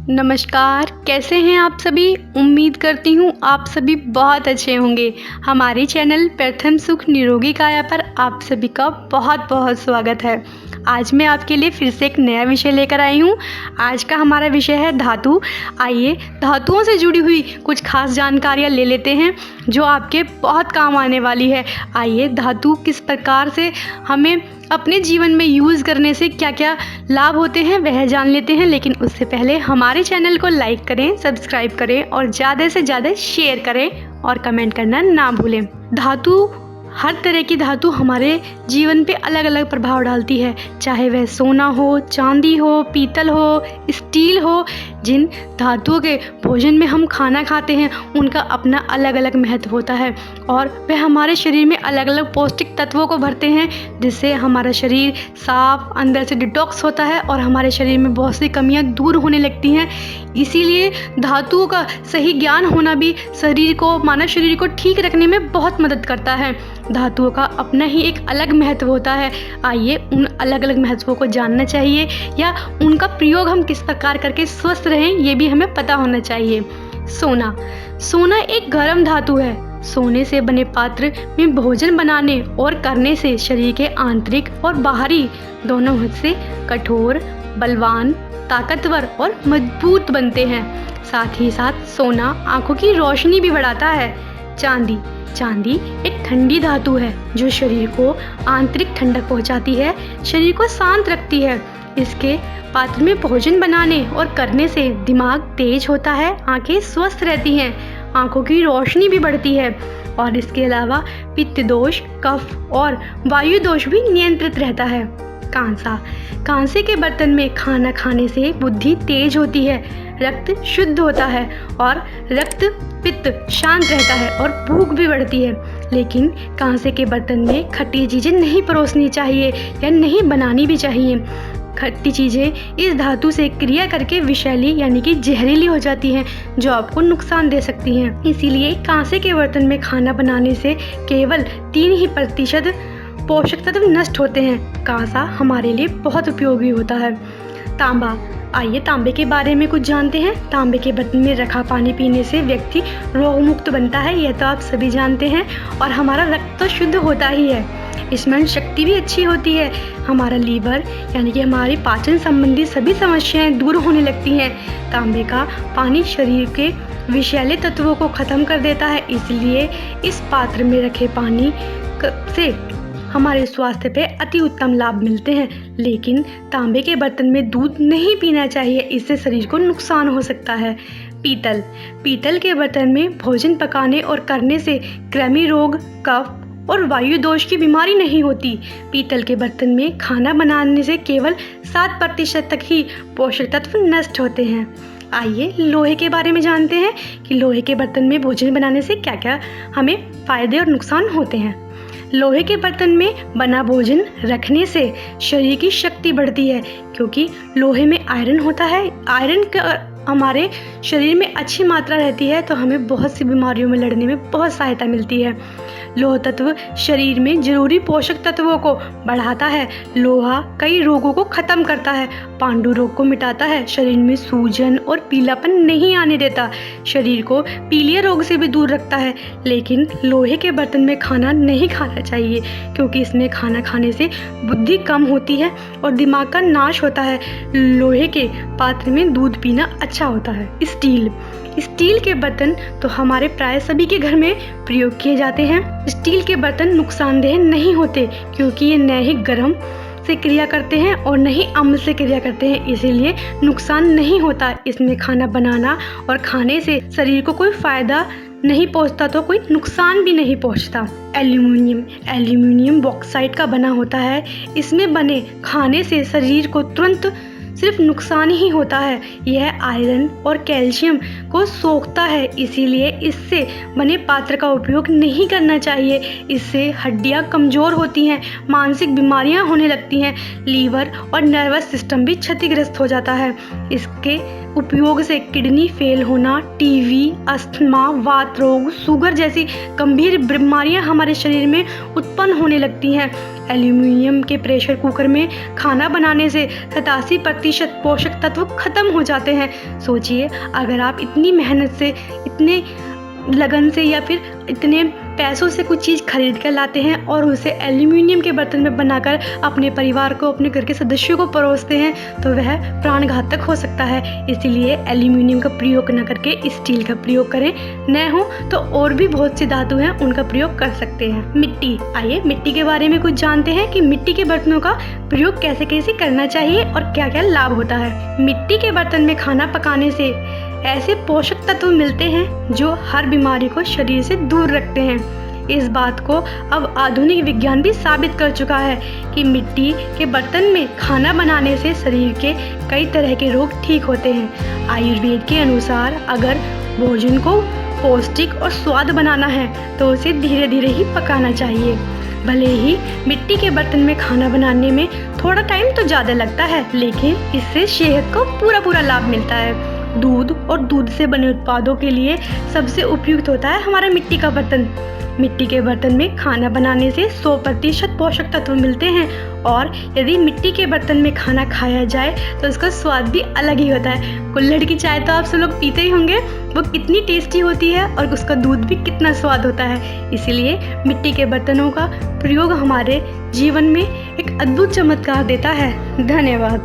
नमस्कार, कैसे हैं आप सभी? उम्मीद करती हूँ आप सभी बहुत अच्छे होंगे। हमारे चैनल प्रथम सुख निरोगी काया पर आप सभी का बहुत बहुत स्वागत है। आज मैं आपके लिए फिर से एक नया विषय लेकर आई हूँ। आज का हमारा विषय है धातु। आइए धातुओं से जुड़ी हुई कुछ खास जानकारियाँ ले लेते हैं जो आपके बहुत काम आने वाली है। आइए धातु किस प्रकार से हमें अपने जीवन में यूज़ करने से क्या क्या लाभ होते हैं वह जान लेते हैं। लेकिन उससे पहले हमारे चैनल को लाइक करें, सब्सक्राइब करें और ज़्यादा से ज़्यादा शेयर करें और कमेंट करना ना भूलें। धातु, हर तरह की धातु हमारे जीवन पे अलग अलग प्रभाव डालती है, चाहे वह सोना हो, चांदी हो, पीतल हो, स्टील हो। जिन धातुओं के भोजन में हम खाना खाते हैं उनका अपना अलग अलग महत्व होता है और वह हमारे शरीर में अलग अलग पौष्टिक तत्वों को भरते हैं, जिससे हमारा शरीर साफ अंदर से डिटॉक्स होता है और हमारे शरीर में बहुत सी कमियां दूर होने लगती हैं। इसीलिए धातुओं का सही ज्ञान होना भी शरीर को, मानव शरीर को ठीक रखने में बहुत मदद करता है। धातुओं का अपना ही एक अलग महत्व होता है। आइए उन अलग अलग महत्वों को जानना चाहिए या उनका प्रयोग हम किस प्रकार करके स्वस्थ रहें ये भी हमें पता होना चाहिए। सोना एक गर्म धातु है। सोने से बने पात्र में भोजन बनाने और करने से शरीर के आंतरिक और बाहरी दोनों हिस्से कठोर, बलवान, ताकतवर और मजबूत बनते हैं। साथ ही साथ सोना आंखों की रोशनी भी बढ़ाता है। चांदी एक ठंडी धातु है जो शरीर को आंतरिक ठंडक पहुंचाती है, शरीर को शांत रखती है। इसके पात्र में भोजन बनाने और करने से दिमाग तेज होता है, आंखें स्वस्थ रहती हैं, आंखों की रोशनी भी बढ़ती है और इसके अलावा पित्त दोष, कफ और वायु दोष भी नियंत्रित रहता है। कांसे के बर्तन में खाना खाने से बुद्धि तेज होती है, रक्त शुद्ध होता है और रक्त पित्त शांत रहता है और भूख भी बढ़ती है। लेकिन कांसे के बर्तन में खट्टी चीज़ें नहीं परोसनी चाहिए या नहीं बनानी भी चाहिए। खट्टी चीज़ें इस धातु से क्रिया करके विषैली यानी कि जहरीली हो जाती हैं, जो आपको नुकसान दे सकती हैं। इसीलिए कांसे के बर्तन में खाना बनाने से केवल 3% पोषक तत्व नष्ट होते हैं। कांसा हमारे लिए बहुत उपयोगी होता है। तांबा, आइए तांबे के बारे में कुछ जानते हैं। तांबे के बर्तन में रखा पानी पीने से व्यक्ति रोग मुक्त बनता है, यह तो आप सभी जानते हैं। और हमारा रक्त तो शुद्ध होता ही है, स्मरण शक्ति भी अच्छी होती है। हमारा लीवर यानी कि हमारी पाचन संबंधी सभी समस्याएं दूर होने लगती हैं। तांबे का पानी शरीर के विषैले तत्वों को खत्म कर देता है, इसलिए इस पात्र में रखे पानी से हमारे स्वास्थ्य पे अति उत्तम लाभ मिलते हैं। लेकिन तांबे के बर्तन में दूध नहीं पीना चाहिए, इससे शरीर को नुकसान हो सकता है। पीतल के बर्तन में भोजन पकाने और करने से कृमि रोग, कफ और वायु दोष की बीमारी नहीं होती। पीतल के बर्तन में खाना बनाने से केवल 7% तक ही पोषक तत्व नष्ट होते हैं। आइए लोहे के बारे में जानते हैं कि लोहे के बर्तन में भोजन बनाने से क्या क्या हमें फायदे और नुकसान होते हैं। लोहे के बर्तन में बना भोजन रखने से शरीर की शक्ति बढ़ती है, क्योंकि लोहे में आयरन होता है। आयरन का हमारे शरीर में अच्छी मात्रा रहती है तो हमें बहुत सी बीमारियों में लड़ने में बहुत सहायता मिलती है। लोह तत्व शरीर में जरूरी पोषक तत्वों को बढ़ाता है। लोहा कई रोगों को खत्म करता है, पांडु रोग को मिटाता है, शरीर में सूजन और पीलापन नहीं आने देता, शरीर को पीलिया रोग से भी दूर रखता है। लेकिन लोहे के बर्तन में खाना नहीं खाना चाहिए, क्योंकि इसमें खाना खाने से बुद्धि कम होती है और दिमाग का नाश होता है। लोहे के पात्र में दूध पीना अच्छा होता है। स्टील के बर्तन तो हमारे प्राय सभी के घर में प्रयोग किए जाते हैं। स्टील के बर्तन नुकसानदेह नहीं होते, क्योंकि ये न ही गर्म से क्रिया करते हैं और न ही अम्ल से क्रिया करते हैं, इसीलिए नुकसान नहीं होता। इसमें खाना बनाना और खाने से शरीर को कोई फायदा नहीं पहुंचता तो कोई नुकसान भी नहीं पहुंचता। एल्यूमिनियम बॉक्साइट का बना होता है। इसमें बने खाने से शरीर को तुरंत सिर्फ नुकसान ही होता है। यह आयरन और कैल्शियम को सोखता है, इसीलिए इससे बने पात्र का उपयोग नहीं करना चाहिए। इससे हड्डियां कमज़ोर होती हैं, मानसिक बीमारियां होने लगती हैं, लीवर और नर्वस सिस्टम भी क्षतिग्रस्त हो जाता है। इसके उपयोग से किडनी फेल होना, टीबी, अस्थमा, वात रोग, शुगर जैसी गंभीर बीमारियां हमारे शरीर में उत्पन्न होने लगती हैं। एल्यूमीनियम के प्रेशर कुकर में खाना बनाने से 87% पोषक तत्व खत्म हो जाते हैं। सोचिए, अगर आप इतनी मेहनत से, इतने लगन से या फिर इतने पैसों से कुछ चीज़ खरीद कर लाते हैं और उसे एल्यूमीनियम के बर्तन में बनाकर अपने परिवार को, अपने घर के सदस्यों को परोसते हैं, तो वह प्राणघातक हो सकता है। इसीलिए एल्यूमीनियम का प्रयोग न करके स्टील का प्रयोग करें। न हो तो और भी बहुत सी धातु हैं, उनका प्रयोग कर सकते हैं। मिट्टी, आइए मिट्टी के बारे में कुछ जानते हैं कि मिट्टी के बर्तनों का प्रयोग कैसे कैसे करना चाहिए और क्या क्या लाभ होता है। मिट्टी के बर्तन में खाना पकाने से ऐसे पोषक तत्व मिलते हैं जो हर बीमारी को शरीर से दूर रखते हैं। इस बात को अब आधुनिक विज्ञान भी साबित कर चुका है कि मिट्टी के बर्तन में खाना बनाने से शरीर के कई तरह के रोग ठीक होते हैं। आयुर्वेद के अनुसार अगर भोजन को पौष्टिक और स्वाद बनाना है तो उसे धीरे धीरे ही पकाना चाहिए। भले ही मिट्टी के बर्तन में खाना बनाने में थोड़ा टाइम तो ज़्यादा लगता है, लेकिन इससे सेहत को पूरा लाभ मिलता है। दूध और दूध से बने उत्पादों के लिए सबसे उपयुक्त होता है हमारा मिट्टी का बर्तन। मिट्टी के बर्तन में खाना बनाने से 100% पोषक तत्व मिलते हैं और यदि मिट्टी के बर्तन में खाना खाया जाए तो उसका स्वाद भी अलग ही होता है। कुल्हड़ की चाय तो आप सब लोग पीते ही होंगे, वो कितनी टेस्टी होती है और उसका दूध भी कितना स्वाद होता है। इसीलिए मिट्टी के बर्तनों का प्रयोग हमारे जीवन में एक अद्भुत चमत्कार देता है। धन्यवाद।